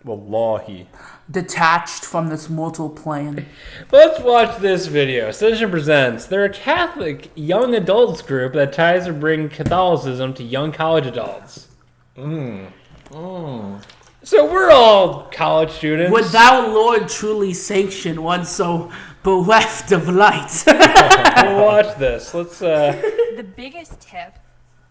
Wallahi. Detached from this mortal plane. Let's watch this video. Citizen Presents. They're a Catholic young adults group that tries to bring Catholicism to young college adults. So we're all college students. Would thou, Lord, truly sanction one so bereft of light? We'll watch this. Let's. The biggest tip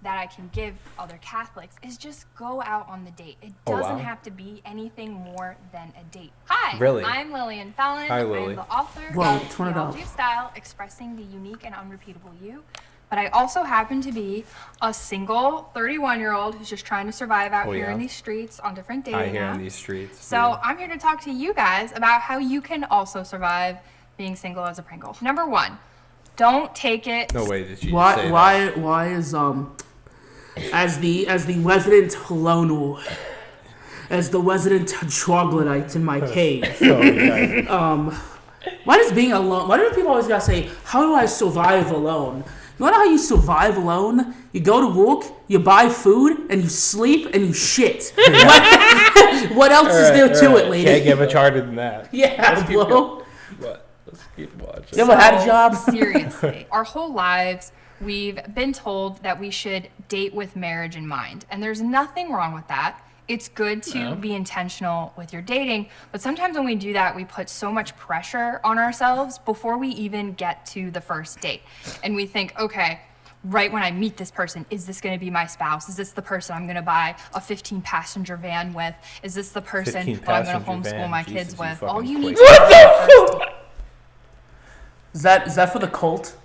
that I can give other Catholics is just go out on the date. It doesn't have to be anything more than a date. Hi, Really? I'm Lillian Fallon. Hi, Lily. I'm the author Whoa, of turn it Theology up. of Style, Expressing the Unique and Unrepeatable You. But I also happen to be a single 31-year-old who's just trying to survive out here in these streets on different dating I hear apps. in these streets. So I'm here to talk to you guys about how you can also survive being single as a Pringle. Number one, don't take it. No way did you say that. Why is as the resident loner, as the resident troglodyte in my cave, why does being alone? Why do people always gotta say, "How do I survive alone?" You wanna know how you survive alone? You go to work, you buy food, and you sleep and you shit. What else is there to it, lady? Can't get much harder than that. Yeah, bro. What? Let's keep watching. You ever had a job? Seriously, our whole lives, we've been told that we should date with marriage in mind. And there's nothing wrong with that. It's good to be intentional with your dating. But sometimes when we do that, we put so much pressure on ourselves before we even get to the first date. And we think, okay, right when I meet this person, is this going to be my spouse? Is this the person I'm going to buy a 15-passenger van with? Is this the person that I'm going to 15-passenger homeschool van? my Jesus, kids you with? fucking All you need quick. to do is first date. Is that for the cult?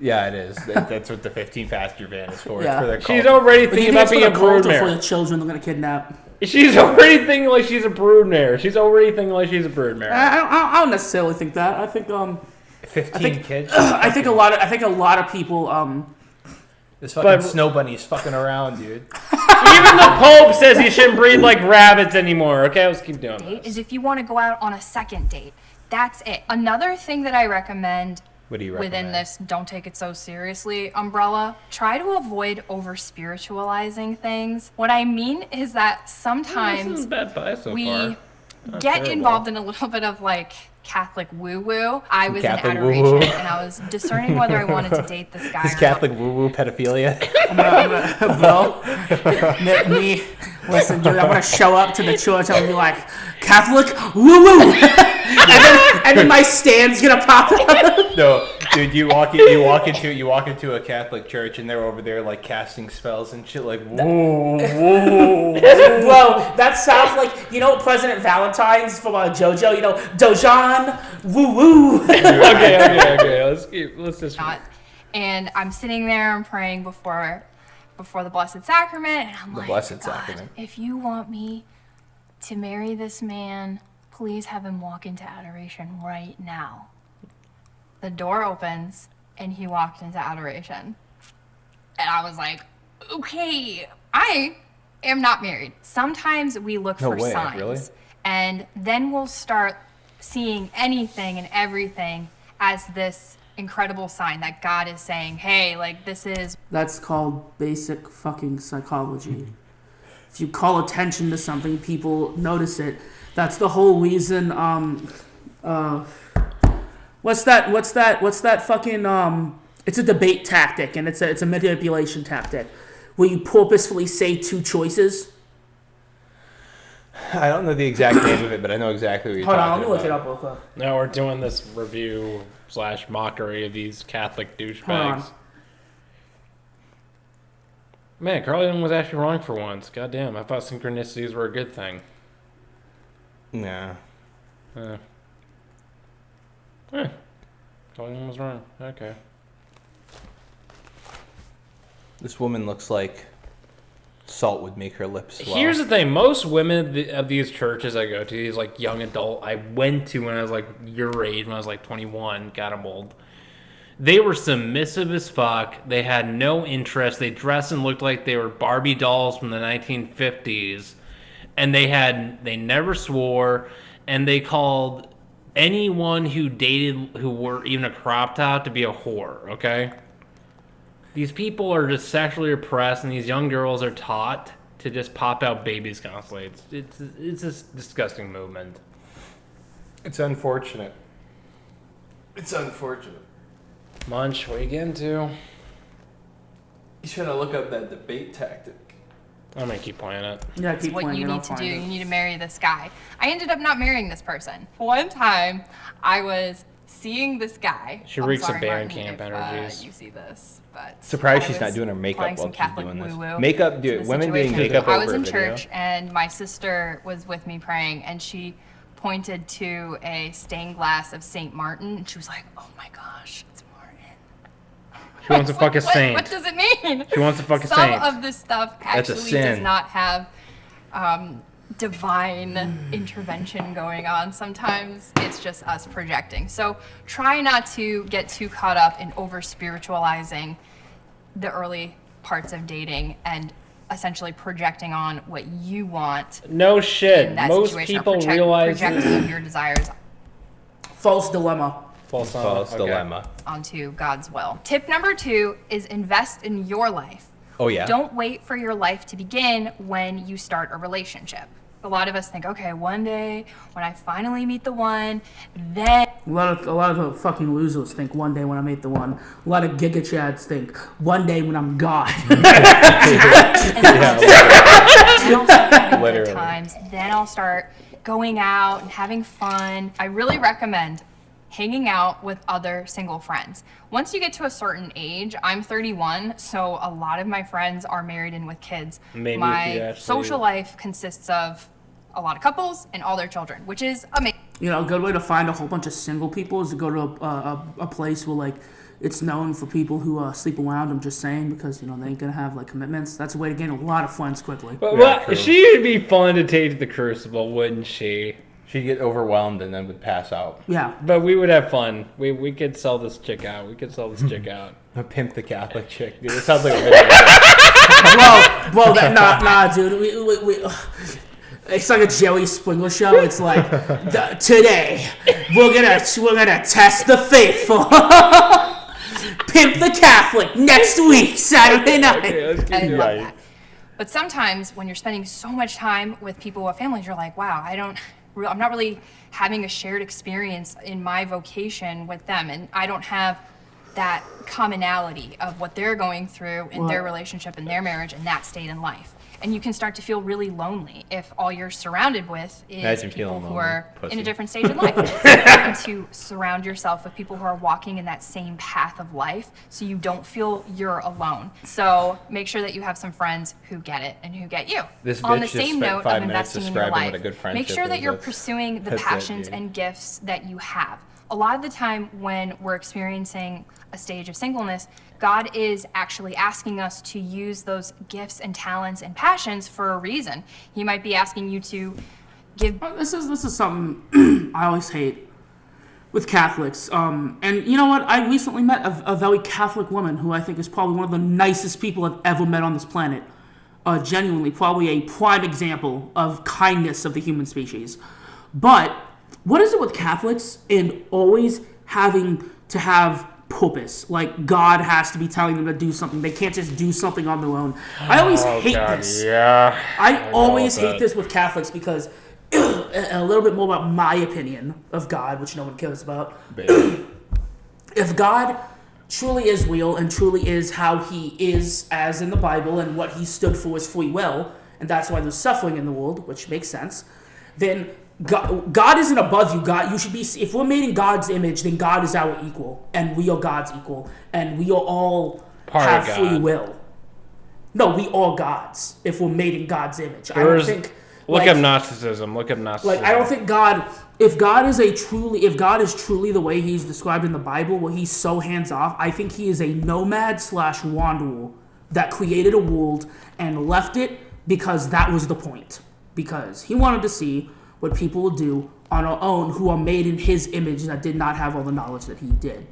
Yeah, it is. That's what the 15-passenger van is for. Yeah. It's for their She's cult. already Do you thinking think it's about for being the a cult or for broodmare. the children they're gonna kidnap? She's already thinking like she's a broodmare. She's already thinking like she's a broodmare. I don't necessarily think that. I think 15 kids. I think a lot of people This fucking snow bunny's fucking around, dude. Even the Pope says you shouldn't breed like rabbits anymore. Okay, let's keep doing Date this. is if you want to go out on a second date. That's it. Another thing that I recommend What do you recommend? within this don't take it so seriously umbrella, try to avoid over spiritualizing things. What I mean is that This sometimes isn't bad pie so we far. Not get terrible. involved in a little bit of like Catholic woo-woo. I was Catholic in adoration woo-woo. and I was discerning whether I wanted to date this guy This or Catholic woo-woo pedophilia. bro, me, listen, dude, I'm gonna show up to the church. I'm gonna be like, Catholic, woo woo, and then my stand's gonna pop up. No, dude, you walk into a Catholic church and they're over there like casting spells and shit like whoa, whoa. Bro, that sounds like, President Valentine's from JoJo. Dojan, woo woo. Okay. Let's just. not. And I'm sitting there and praying before the Blessed Sacrament, and I'm The like, Blessed God, Sacrament. if you want me to marry this man, please have him walk into adoration right now. The door opens, and he walked into adoration. And I was like, okay, I am not married. Sometimes we look No for way, signs. really? And then we'll start seeing anything and everything as this incredible sign that God is saying, hey, like, this is. That's called basic fucking psychology. If you call attention to something, people notice it. That's the whole reason. What's that fucking It's a debate tactic, and it's a manipulation tactic, where you purposefully say two choices. I don't know the exact name of it, but I know exactly what you're Hold on, talking let me look it about. up real quick. Now we're doing this review / mockery of these Catholic Hold douchebags. on. Man, Carlton was actually wrong for once. Goddamn, I thought synchronicities were a good thing. Nah. Carlton was wrong. Okay. This woman looks like salt would make her lips swell. Here's the thing. Most women of these churches I go to, these like young adult, I went to when I was like your age, when I was like 21, got them old. They were submissive as fuck. They had no interest. They dressed and looked like they were Barbie dolls from the 1950s. And they never swore. And they called anyone who dated who wore even a crop top to be a whore, okay? These people are just sexually repressed, and these young girls are taught to just pop out babies constantly. It's a disgusting movement. It's unfortunate. It's unfortunate. Munch, what are you getting to? He's trying to look up that debate tactic. I'm gonna keep playing it. Yeah, It's keep what playing you it, I'll need to do. find it. You need to marry this guy. I ended up not marrying this person. One time, I was seeing this guy. She I'm reeks of sorry, Baron Martin, Camp if, energies. you see this, but Surprised I she's not was doing her makeup applying while some she's Catholic doing this. woo-woo Makeup, to dude. the Women doing situation. makeup I over was in a video. church and my sister was with me praying, and she pointed to a stained glass of Saint Martin, and she was like, "Oh my gosh, it's Martin." She wants to fuck a saint. What does it mean? She wants to fuck a Some saint. of this stuff That's a actually sin. does not have divine intervention going on. Sometimes it's just us projecting. So try not to get too caught up in over spiritualizing the early parts of dating and essentially projecting on what you want No shit. in that Most situation, or people realize projecting your desires False dilemma. false dilemma. onto God's will. Tip number 2 is invest in your life. Oh, yeah? Don't wait for your life to begin when you start a relationship. A lot of us think, okay, one day when I finally meet the one, then A lot of fucking losers think one day when I meet the one. A lot of giga chads think one day when I'm God. Yeah, I'll start having Literally. good times. Then I'll start going out and having fun. I really recommend hanging out with other single friends. Once you get to a certain age, I'm 31, so a lot of my friends are married and with kids. Maybe if you My actually- social life consists of a lot of couples and all their children, which is amazing. You know, a good way to find a whole bunch of single people is to go to a place where, like, it's known for people who sleep around. I'm just saying, because, you know, they ain't gonna have, like, commitments. That's a way to gain a lot of friends quickly. But Yeah, what? true. She would be fun to take to the Crucible, wouldn't she? She'd get overwhelmed and then would pass out. Yeah. But we would have fun. We could sell this chick out. We could sell this chick out. Pimp the Catholic chick, dude. It sounds like a video. Well, nah, dude. We it's like a Joey Springer show. It's like today we're gonna test the faithful. Pimp the Catholic next week, Saturday night. I love Right. that. But sometimes when you're spending so much time with people with families, you're like, wow, I'm not really having a shared experience in my vocation with them, and I don't have that commonality of what they're going through in their relationship and their marriage and that state in life. And you can start to feel really lonely if all you're surrounded with is Imagine people feeling who lonely, are in pussy. a different stage in life. It's important to surround yourself with people who are walking in that same path of life so you don't feel you're alone. So make sure that you have some friends who get it and who get you. This On bitch the just same spent note 5 of minutes investing in your describing what life, a good make friendship sure that is. you're That's- pursuing the that's it, passions dude. and gifts that you have. A lot of the time when we're experiencing a stage of singleness, God is actually asking us to use those gifts and talents and passions for a reason. He might be asking you to give This is something I always hate with Catholics. And you know what? I recently met a very Catholic woman who I think is probably one of the nicest people I've ever met on this planet. Genuinely, probably a prime example of kindness of the human species. But what is it with Catholics and always having to have purpose? Like, God has to be telling them to do something. They can't just do something on their own. I always hate this. Yeah. I always about hate that. this with Catholics because a little bit more about my opinion of God, which no one cares about. If God truly is real and truly is how he is as in the Bible and what he stood for is free will, and that's why there's suffering in the world, which makes sense, then God isn't above you. God, you should be. If we're made in God's image, then God is our equal, and we are God's equal, and we are all Part have of free God. will. No, we are gods if we're made in God's image. I don't There's- think. Look like, up Gnosticism. Look up Gnosticism. like, I don't think God, if God is truly the way he's described in the Bible, where he's so hands off, I think he is a nomad / wanderer that created a world and left it because that was the point. Because he wanted to see what people would do on our own who are made in his image that did not have all the knowledge that he did.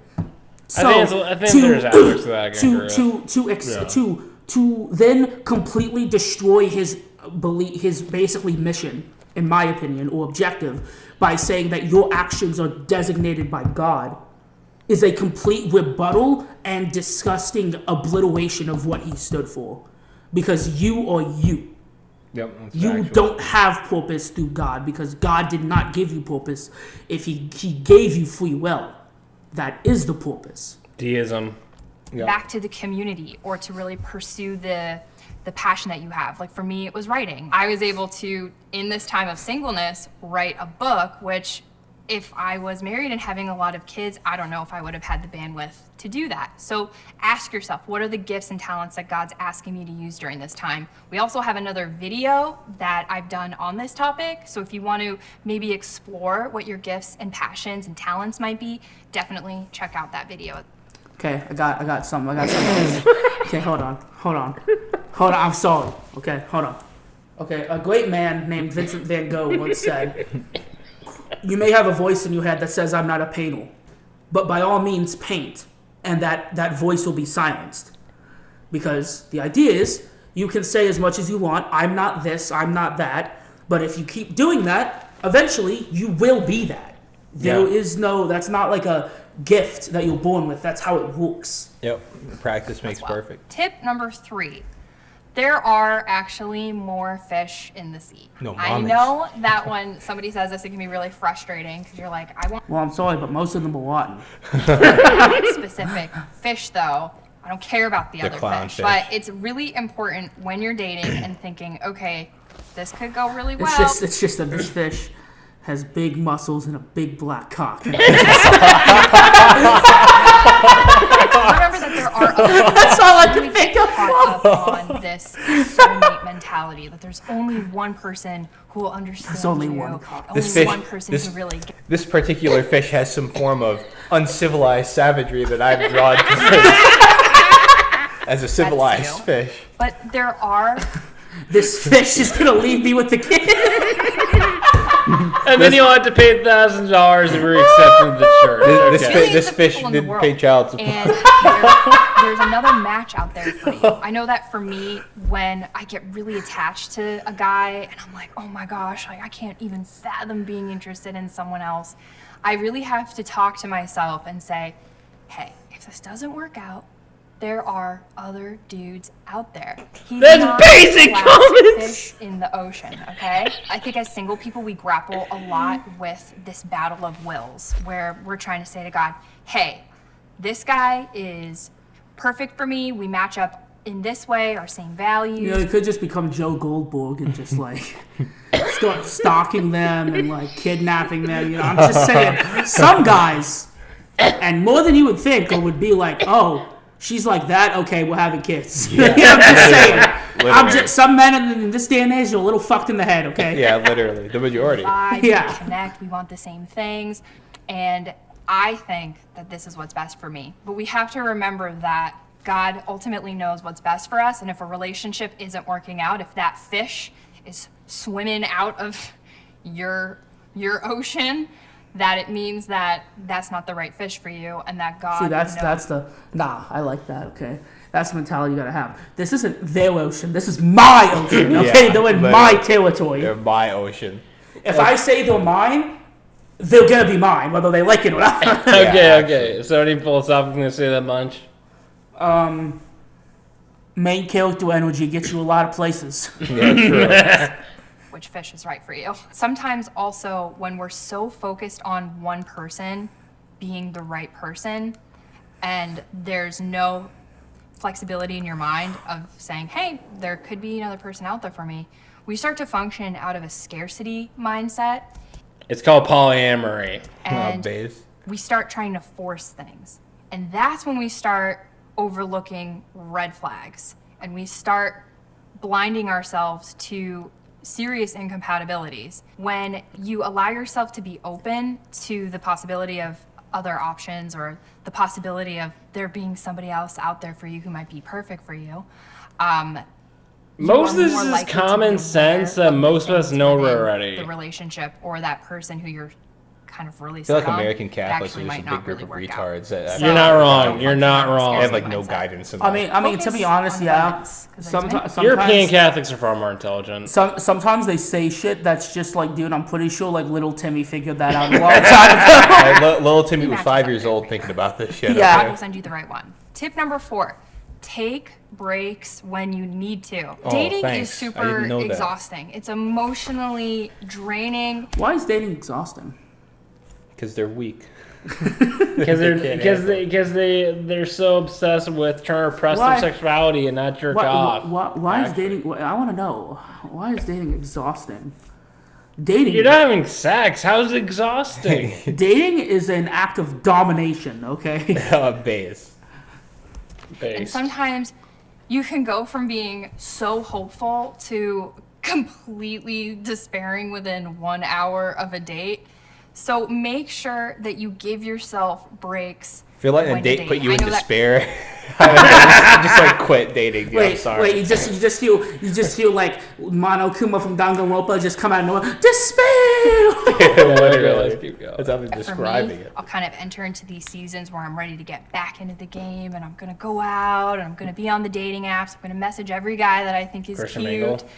So I think there's aspects of that I can agree with. to then completely destroy his belief, his basically mission, in my opinion, or objective, by saying that your actions are designated by God, is a complete rebuttal and disgusting obliteration of what he stood for. Because you are you. Yep. That's You factual. don't have purpose through God because God did not give you purpose. If he gave you free will, that is the purpose. Deism. Yeah. Back to the community or to really pursue the passion that you have. Like for me, it was writing. I was able to, in this time of singleness, write a book, which if I was married and having a lot of kids, I don't know if I would have had the bandwidth to do that. So ask yourself, what are the gifts and talents that God's asking me to use during this time? We also have another video that I've done on this topic. So if you want to maybe explore what your gifts and passions and talents might be, definitely check out that video. Okay, I got something. Okay, hold on. I'm sorry. Okay, hold on. Okay, a great man named Vincent van Gogh once said, "You may have a voice in your head that says I'm not a painter, but by all means paint, and that voice will be silenced." Because the idea is, you can say as much as you want, I'm not this, I'm not that, but if you keep doing that, eventually you will be that. There is no, that's not like a gift that you're born with, that's how it works. Yep. Practice makes perfect. Tip number 3. There are actually more fish in the sea. No, I mommies. know that when somebody says this, it can be really frustrating because you're like, I want Well, I'm sorry, but most of them are rotten. specific fish though. I don't care about the other clownfish. But it's really important when you're dating and thinking, okay, this could go really well. It's just that this fish has big muscles and a big black cock. Remember that there are other That's all I can really think of. caught up on this soulmate mentality that there's only one person who will understand There's only you. one cock. Only This fish- one person this- who really gets This particular fish has some form of uncivilized savagery that I've drawn to as a civilized too. fish. But there are This fish is gonna leave me with the kid. And then you'll have to pay $1,000 if we're accepted the church. This, Okay. this millions of fish people in the didn't world, pay child support. and there's another match out there for you. I know that for me, when I get really attached to a guy and I'm like, oh my gosh, like I can't even fathom being interested in someone else, I really have to talk to myself and say, hey, if this doesn't work out, there are other dudes out there. He's That's not basic the last common fish in the ocean, okay? I think as single people, we grapple a lot with this battle of wills where we're trying to say to God, hey, this guy is perfect for me. We match up in this way, our same values. You know, you could just become Joe Goldberg and just like start stalking them and like kidnapping them. You know, I'm just saying, some guys, and more than you would think, would be like, oh, she's like that. Okay, we're having kids. You know, I'm just saying. Some men in this day and age are a little fucked in the head. Okay. Yeah, literally. The majority. Vibe, Yeah. we connect, we want the same things. And I think that this is what's best for me. But we have to remember that God ultimately knows what's best for us. And if a relationship isn't working out, if that fish is swimming out of your ocean, that it means that that's not the right fish for you and that God See, that's knows. I like that. Okay, that's the mentality you gotta have. This isn't their ocean. This is my ocean. Okay, Yeah, they're in literally. my territory. They're my ocean. If I say they're mine, they're gonna be mine, whether they like it or not. Okay. So any philosophically gonna say that much? Main character energy gets you a lot of places. Yeah, true. Which fish is right for you. Sometimes also when we're so focused on one person being the right person and there's no flexibility in your mind of saying, hey, there could be another person out there for me, we start to function out of a scarcity mindset It's called polyamory. and base. we start trying to force things. And that's when we start overlooking red flags and we start blinding ourselves to serious incompatibilities. When you allow yourself to be open to the possibility of other options or the possibility of there being somebody else out there for you who might be perfect for you, Most of you are this more is likely to common be sense aware that of most of us things know within already. the relationship or that person who you're kind of really I feel like set on American that Catholics actually are just might a not big group really of work out. retards. That You're not wrong. You're not They wrong. have like no Mindset. guidance in I life. mean, to be honest, yeah. Sometimes European Catholics are far more intelligent. sometimes they say shit that's just like, dude, I'm pretty sure like little Timmy figured that out a long time ago. Little Timmy was matches 5 up years very old well. thinking about this shit. Yeah. God Okay? will send you the right one. Tip number 4, take breaks when you need to. Oh, Dating thanks. is I super didn't know that. exhausting. It's emotionally draining. Why is dating exhausting? Because they're weak. Because they're so obsessed with trying to repress Why? their sexuality and not jerk off. Why is dating? I want to know. Why is dating exhausting? Dating. You're not having sex. How is it exhausting? Dating is an act of domination. Okay. Base. And sometimes you can go from being so hopeful to completely despairing within 1 hour of a date. So make sure that you give yourself breaks. If you're letting when a date you're put dating. you I in know that- despair, just like quit dating. Dude. I'm sorry. Wait, you just feel like Monokuma from Danganronpa just come out of nowhere. Despair. Literally. Keep going. That's how they're For describing me, it. I'll kind of enter into these seasons where I'm ready to get back into the game, and I'm gonna go out, and I'm gonna be on the dating apps. I'm gonna message every guy that I think is Christian cute, Mingle.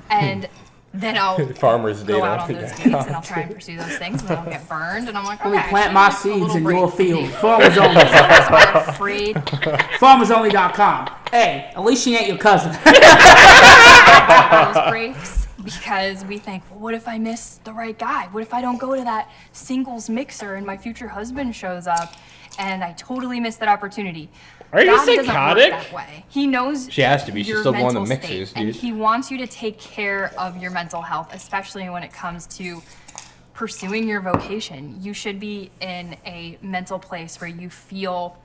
and then I'll Farmer's go date out on on those dates, and I'll try and pursue those things, and then I'll get burned, and I'm like, Let okay, me plant I my need a seeds little in break your from field. dating. Farmers Only. That's why I'm afraid. FarmersOnly.com. Hey, at least she ain't your cousin. Those breaks because we think, well, what if I miss the right guy? What if I don't go to that singles mixer and my future husband shows up and I totally missed that opportunity? Are you God doesn't work psychotic? that way. He knows She has to be. She's your still going to mental mixers, state, and dude. he wants you to take care of your mental health, especially when it comes to pursuing your vocation. You should be in a mental place where you feel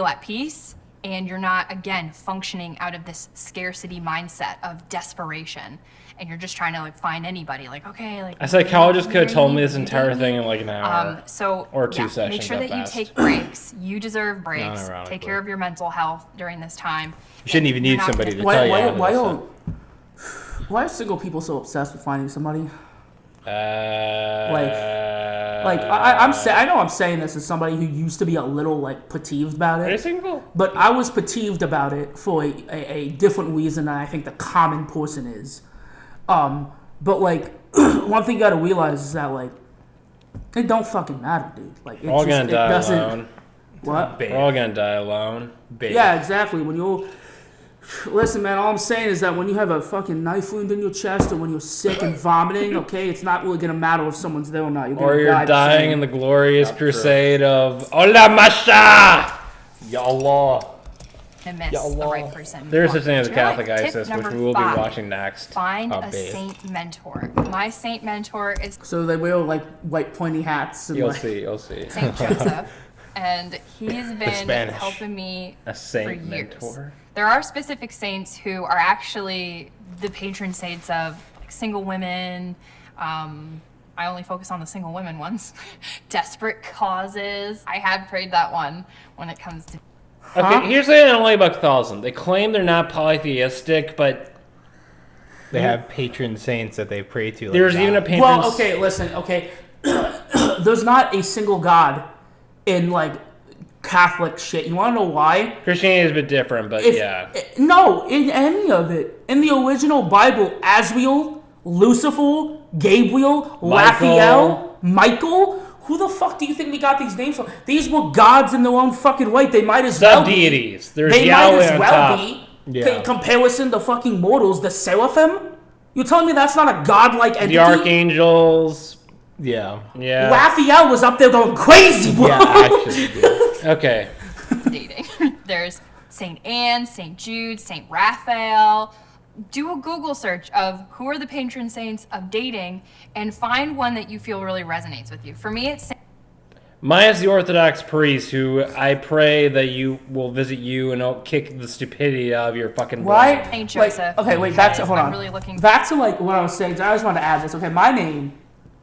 at peace and you're not, again, functioning out of this scarcity mindset of desperation, and you're just trying to like find anybody. Like, okay, like A psychologist could have told me this you entire date me? thing in like an hour. So Or two yeah, sessions make sure at that you best. take breaks. You deserve breaks. Unironically. Take care of your mental health during this time. You shouldn't even You're need not somebody gonna- to tell you. Why, how to why, do why, why are single people so obsessed with finding somebody? I know I'm saying this as somebody who used to be a little like peeved about Are you it, single? but I was peeved about it for a different reason than I think the common person is. But like one thing you gotta realize is that like it don't fucking matter, dude. Like it We're all just gonna it die doesn't. alone. What? We're all gonna die alone. Babe. Yeah, exactly. When you listen, man, all I'm saying is that when you have a fucking knife wound in your chest, or when you're sick and vomiting, okay, it's not really gonna matter if someone's there or not. You're gonna Or you're die the dying same. in the glorious Not true. crusade of Ola Masha! Ya Allah. And miss Ya the Allah. right person. There's such thing as a Do you know Catholic what? Tip ISIS, which number we will be 5. watching next. Find a babe. saint mentor. My saint mentor is So they wear like white pointy hats and You'll like. see, you'll see. Saint Joseph, and he's been Spanish. helping me A for saint years. mentor. There are specific saints who are actually the patron saints of like, single women. I only focus on the single women ones. Desperate causes. I had prayed that one when it comes to. Okay, here's the thing I don't like about Catholicism. They claim they're not polytheistic, but They have patron saints that they pray to. Like there's God. even a patron. Well, okay, listen, okay. There's not a single God in like Catholic shit. You want to know why? Christianity is a bit different, but yeah. No, in any of it. In the original Bible, Asriel, Lucifer, Gabriel, Raphael, Michael. Who the fuck do you think we got these names from? These were gods in their own fucking right. They might as well be. Sub-deities. There's They Yahweh might as on well top. be. Yeah. Comparison to fucking mortals, the seraphim? You're telling me that's not a godlike entity? The archangels. Yeah. Yeah. Raphael was up there going crazy, bro. Yeah, actually. Dude. Okay. dating. There's Saint Anne, Saint Jude, Saint Raphael. Do a Google search of who are the patron saints of dating and find one that you feel really resonates with you. For me, it's Mine is the Orthodox priest who I pray that you will visit you and I'll kick the stupidity out of your fucking Why? brain. Saint Like, Joseph. okay, wait, back to, because hold I'm on. really looking Back to like what I was saying. I just want to add this. Okay, my name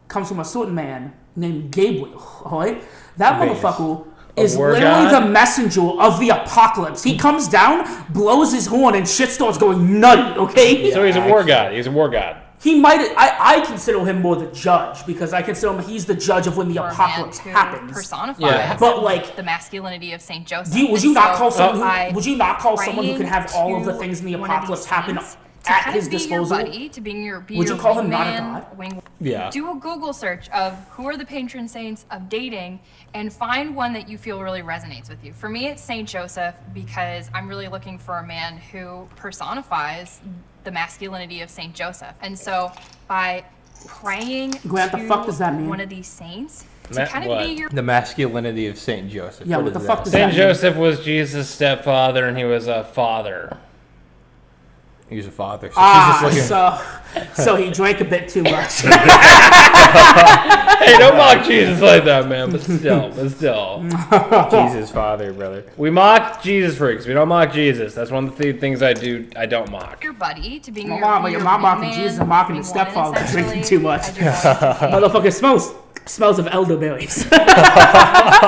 comes from a certain man named Gabriel. Alright? That Base. motherfucker is war literally god? the messenger of the apocalypse. He comes down, blows his horn, and shit starts going nutty, okay? So he's a war god. He's a war god. He might. I consider him more the judge because I consider him. He's the judge of when the for a man apocalypse who happens. personifies Yeah. But, like, the masculinity of Saint Joseph. Would you And not so call someone? by Would you not call someone who can praying have all of the to things in the one of these apocalypse happen saints, at kind his of be disposal. your buddy, to be your Would you call him not a wingman, god? Yeah. Do a Google search of who are the patron saints of dating and find one that you feel really resonates with you. For me, it's Saint Joseph because I'm really looking for a man who personifies the masculinity of Saint Joseph. And so by praying Grant, to the fuck does that mean? one of these saints to Ma- kind of what? be your The masculinity of Saint Joseph. Yeah, what the is fuck that? does that Saint mean? Joseph was Jesus' stepfather, and he was a father. He was a father. So she's just looking. So he drank a bit too much. Hey, don't mock Jesus like that, man. But still. Jesus' father, brother. We mock Jesus freaks. We don't mock Jesus. That's one of the things I do. I don't mock. your buddy, to being My your mom, but be you're your not mocking wingman, Jesus, I'm mocking being his one stepfather for essentially drinking too much. as your one. Motherfucker smells of elderberries.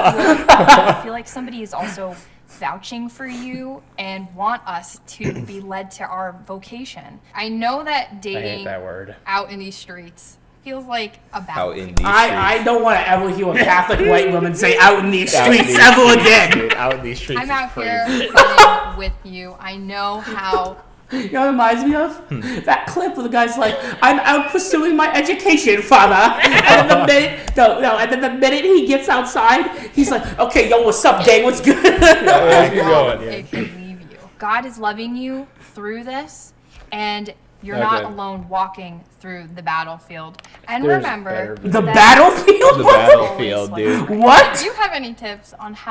I feel like somebody is also vouching for you and want us to be led to our vocation. I know that I hate dating that word. out in these streets feels like a Out battle. in these I don't want to ever hear a Catholic white woman say out in these Out in streets these ever streets, again. dude, out in these streets I'm is out crazy. here running with you. I know how. You know what it reminds me of? That clip where the guy's like, I'm out pursuing my education, father. And then the minute he gets outside, he's like, okay, yo, what's up, gang? What's good? Keep going. It can leave you. God is loving you through this, and you're Okay. not alone walking through the battlefield. And There's remember, better The that battlefield? The What? battlefield, dude. What? Do you have any tips on how